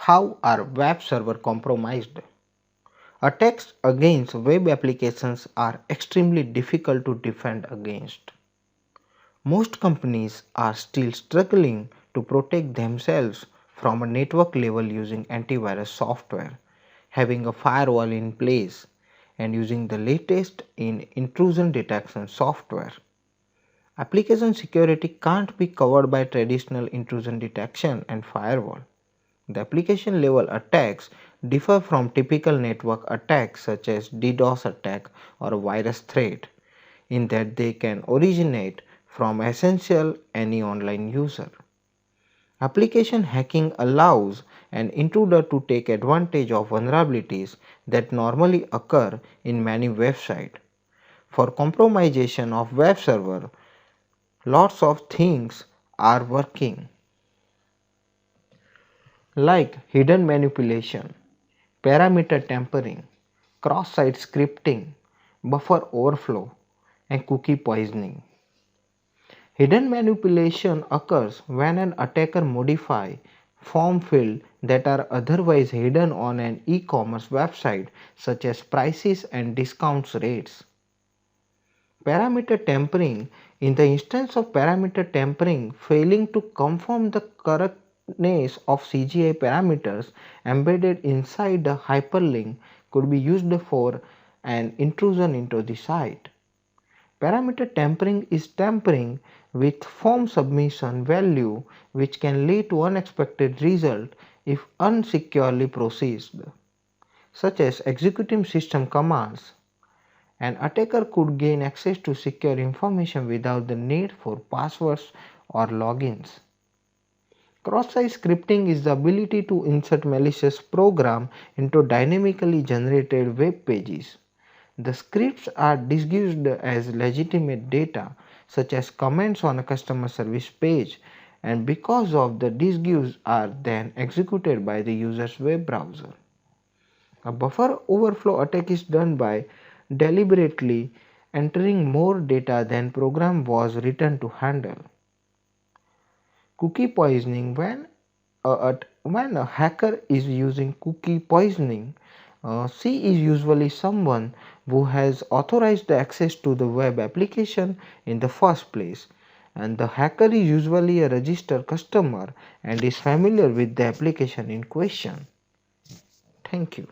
How are web servers compromised? Attacks against web applications are extremely difficult to defend against. Most companies are still struggling to protect themselves from a network level using antivirus software, having a firewall in place, and using the latest in intrusion detection software. Application security can't be covered by traditional intrusion detection and firewall. The application level attacks differ from typical network attacks such as DDoS attack or virus threat in that they can originate from essential any online user. Application hacking allows an intruder to take advantage of vulnerabilities that normally occur in many websites. For compromisation of web server, lots of things are working like hidden manipulation, parameter tampering, cross-site scripting, buffer overflow, and cookie poisoning. Hidden manipulation occurs when an attacker modifies form fields that are otherwise hidden on an e-commerce website such as prices and discount rates. Parameter tampering: in the instance of parameter tampering, failing to confirm the correctness of CGI parameters embedded inside the hyperlink could be used for an intrusion into the site. Parameter tampering is tampering with form submission value which can lead to unexpected result if unsecurely processed, such as executing system commands. An attacker could gain access to secure information without the need for passwords or logins. Cross-site scripting is the ability to insert malicious program into dynamically generated web pages. The scripts are disguised as legitimate data, such as comments on a customer service page, and because of the disguise are then executed by the user's web browser. A buffer overflow attack is done by deliberately entering more data than program was written to handle. Cookie poisoning: when a hacker is using cookie poisoning, C is usually someone who has authorized access to the web application in the first place, and the hacker is usually a registered customer and is familiar with the application in question. Thank you.